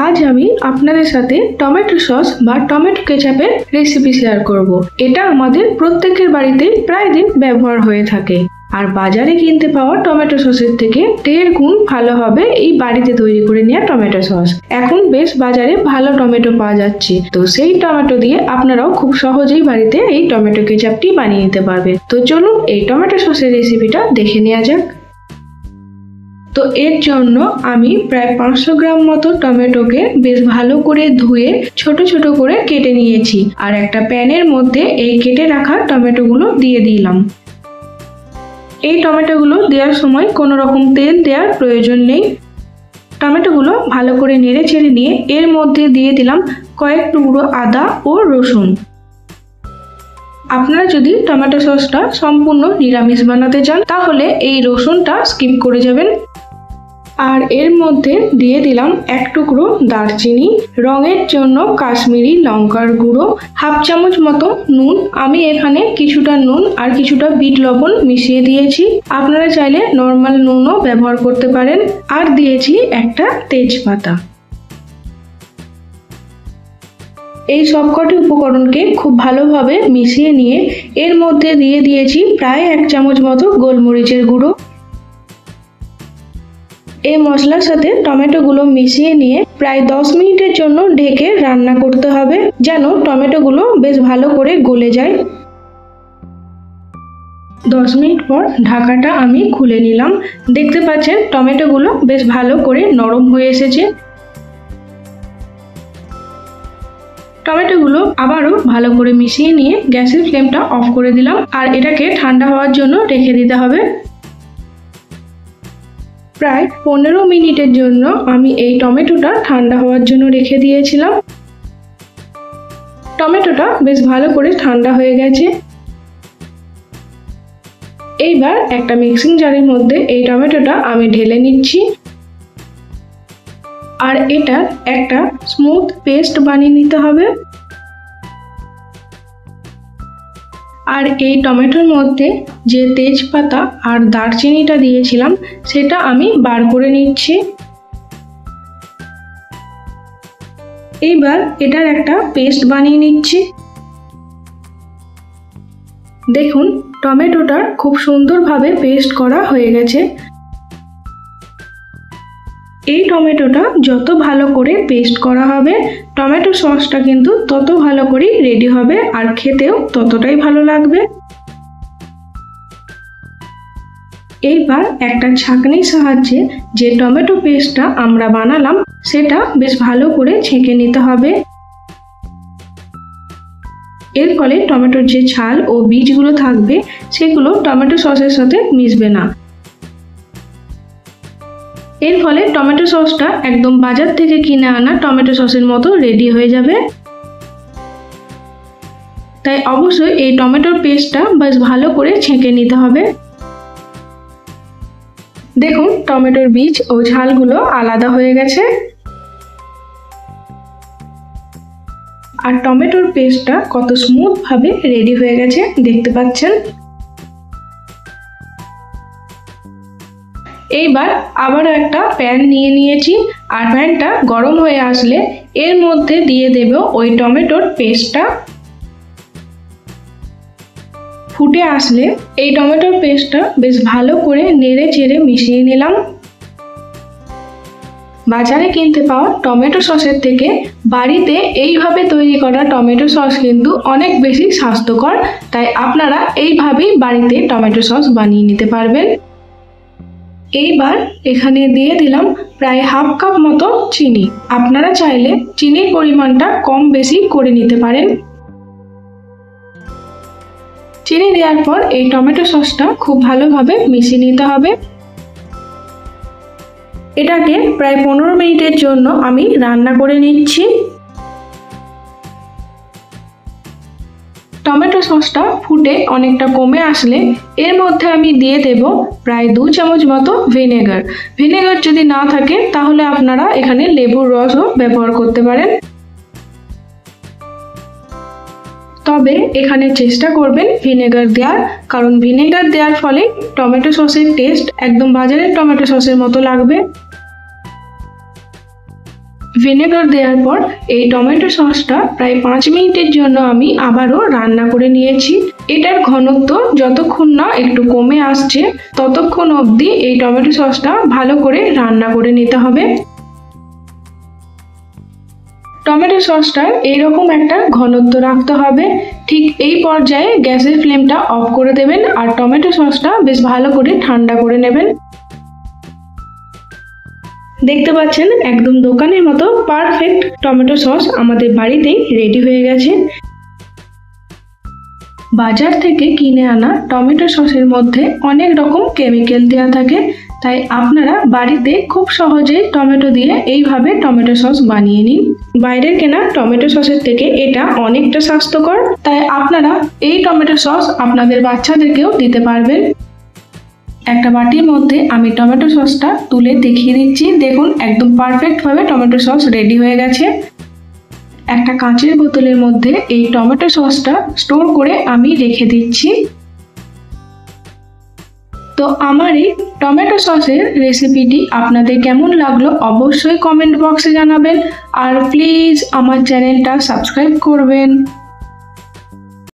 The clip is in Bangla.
আজ আমি আপনাদের সাথে টমেটো সস বা টমেটো কেচাপের রেসিপি শেয়ার করব। এটা আমাদের প্রত্যেকের বাড়িতে প্রায় দিন ব্যবহার হয়ে থাকে। আর বাজারে কিনতে পাওয়া টমেটো সসের থেকে 1.5 গুণ ভালো হবে এই বাড়িতে তৈরি করে নেওয়া টমেটো সস। এখন বেশ বাজারে ভালো টমেটো পাওয়া যাচ্ছে, তো সেই টমেটো দিয়ে আপনারাও খুব সহজেই বাড়িতে এই টমেটো কেচাপটি বানিয়ে নিতে পারবেন। তো চলুন এই টমেটো সসের রেসিপিটা দেখে নেওয়া যাক। তো এর জন্য আমি প্রায় 500 গ্রাম মতো টমেটোকে বেশ ভালো করে ধুয়ে ছোট ছোট করে কেটে নিয়েছি। আর একটা প্যানের মধ্যে এই কেটে রাখা টমেটোগুলো দিয়ে দিলাম। এই টমেটোগুলো দেওয়ার সময় কোনো রকম তেল দেওয়ার প্রয়োজন নেই। টমেটোগুলো ভালো করে নেড়ে চেড়ে নিয়ে এর মধ্যে দিয়ে দিলাম কয়েক টুকরো আদা ও রসুন। আপনারা যদি টমেটো সসটা সম্পূর্ণ নিরামিষ বানাতে চান তাহলে এই রসুনটা স্কিপ করে যাবেন। আর এর মধ্যে দিয়ে দিলাম 1 টুকরো দারচিনি, রঙের জন্য কাশ্মীরি লঙ্কার গুঁড়ো, 1/2 চামচ মতো নুন। আমি এখানে কিছুটা নুন আর কিছুটা বিট লবণ মিশিয়ে দিয়েছি, আপনারা চাইলে নর্মাল নুনও ব্যবহার করতে পারেন। আর দিয়েছি একটা তেজপাতা। এই সবকটি উপকরণকে খুব ভালোভাবে মিশিয়ে নিয়ে এর মধ্যে দিয়ে দিয়েছি প্রায় 1 চামচ মতো গোলমরিচের গুঁড়ো। এই মশলার সাথে টমেটোগুলো মিশিয়ে নিয়ে প্রায় 10 মিনিটের জন্য ঢেকে রান্না করতে হবে, যেন টমেটোগুলো বেশ ভালো করে গলে যায়। 10 মিনিট পর ঢাকাটা আমি খুলে নিলাম। দেখতে পাচ্ছেন টমেটোগুলো বেশ ভালো করে নরম হয়ে এসেছে। টমেটোগুলো আবারও ভালো করে মিশিয়ে নিয়ে গ্যাসের ফ্লেমটা অফ করে দিলাম। আর এটাকে ঠান্ডা হওয়ার জন্য রেখে দিতে হবে। প্রায় 15 মিনিটের জন্য আমি এই টমেটোটা ঠান্ডা হওয়ার জন্য রেখে দিয়েছিলাম। টমেটোটা বেশ ভালো করে ঠান্ডা হয়ে গেছে। এইবার একটা মিক্সিং জারের মধ্যে এই টমেটোটা আমি ঢেলে নিচ্ছি। আর এটা একটা স্মুথ পেস্ট বানিয়ে নিতে হবে। আর এই টমেটোর মধ্যে যে তেজপাতা আর দারচিনিটা দিয়েছিলাম সেটা আমি বার করে নিচ্ছি। এইবার এটার একটা পেস্ট বানিয়ে নিচ্ছি। দেখুন টমেটোটা খুব সুন্দরভাবে পেস্ট করা হয়ে গেছে। এই টমেটোটা যত ভালো করে পেস্ট করা হবে টমেটো সসটা কিন্তু তত ভালো করে রেডি হবে আর খেতেও ততটাই ভালো লাগবে। এইবার একটা ছাঁকনির সাহায্যে যে টমেটো পেস্টটা আমরা বানালাম সেটা বেশ ভালো করে ছেঁকে নিতে হবে। এর ফলে টমেটোর যে ছাল ও বীজগুলো থাকবে সেগুলো টমেটো সসের সাথে মিশবে না। এর ফলে টমেটো সসটা একদম বাজার থেকে কিনে আনা টমেটো সসের মতো রেডি হয়ে যাবে। তাই অবশ্যই এই টমেটোর পেস্টটা বেশ ভালো করে ছেঁকে নিতে হবে। দেখুন টমেটোর বীজ ও ছালগুলো আলাদা হয়ে গেছে। আর টমেটোর পেস্টটা কত স্মুথ ভাবে রেডি হয়ে গেছে দেখতে পাচ্ছেন। এইবার আবারও একটা প্যান নিয়ে নিয়েছি। আর প্যানটা গরম হয়ে আসলে এর মধ্যে দিয়ে দেব ওই টমেটোর পেস্টটা। ফুটে আসলে এই টমেটোর পেস্টটা বেশ ভালো করে নেড়ে চেড়ে মিশিয়ে নিলাম। বাজারে কিনতে পাওয়া টমেটো সসের থেকে বাড়িতে এইভাবে তৈরি করা টমেটো সস কিন্তু অনেক বেশি স্বাস্থ্যকর। তাই আপনারা এইভাবেই বাড়িতে টমেটো সস বানিয়ে নিতে পারবেন। এইবার এখানে দিয়ে দিলাম প্রায় 1/2 কাপ মতো চিনি। আপনারা চাইলে চিনির পরিমাণটা কম বেশি করে নিতে পারেন। চিনি দেওয়ার পর এই টমেটো সসটা খুব ভালোভাবে মিশিয়ে নিতে হবে। এটাকে প্রায় 15 মিনিটের জন্য আমি রান্না করে নিচ্ছি। টমেটো সসটা ফুটে অনেকটা কমে আসলে এর মধ্যে আমি দিয়ে দেব প্রায় 2 চামচ মতো ভিনেগার। ভিনেগার যদি না থাকে তাহলে আপনারা এখানে লেবুর রসও ব্যবহার করতে পারেন। তবে এখানে চেষ্টা করবেন ভিনেগার দেওয়ার, কারণ ভিনেগার দেওয়ার ফলে টমেটো সসের টেস্ট একদম বাজারের টমেটো সসের মতো লাগবে। ভিনেগার দেওয়ার পর এই টমেটো সসটা প্রায় 5 মিনিটের জন্য আমি আবারও রান্না করে নিয়েছি। এটার ঘনত্ব যতক্ষণ না একটু কমে আসছে ততক্ষণ অবধি এই টমেটো সসটা ভালো করে রান্না করে নিতে হবে। টমেটো সসটার এইরকম একটা ঘনত্ব রাখতে হবে। ঠিক এই পর্যায়ে গ্যাসের ফ্লেমটা অফ করে দেবেন আর টমেটো সসটা বেশ ভালো করে ঠান্ডা করে নেবেন। দেখতে পাচ্ছেন একদম দোকানের মতো পারফেক্ট টমেটো সস আমাদের বাড়িতেই রেডি হয়ে গেছে। বাজার থেকে কিনে আনা টমেটো সসের মধ্যে অনেক রকম কেমিক্যাল দেওয়া থাকে, তাই আপনারা বাড়িতে খুব সহজেই টমেটো দিয়ে এইভাবে টমেটো সস বানিয়ে নিন। বাইরের কেনা টমেটো সসের থেকে এটা অনেকটা স্বাস্থ্যকর, তাই আপনারা এই টমেটো সস আপনাদের বাচ্চাদেরকেও দিতে পারবেন। একটা বাটির মধ্যে আমি টমেটো সসটা তুলে দেখিয়ে দিচ্ছি। দেখুন একদম পারফেক্টভাবে টমেটো সস রেডি হয়ে গেছে। একটা কাঁচের বোতলের মধ্যে এই টমেটো সসটা স্টোর করে আমি রেখে দিচ্ছি। তো আমার এই টমেটো সসের রেসিপিটি আপনাদের কেমন লাগলো অবশ্যই কমেন্ট বক্সে জানাবেন আর প্লিজ আমার চ্যানেলটা সাবস্ক্রাইব করবেন।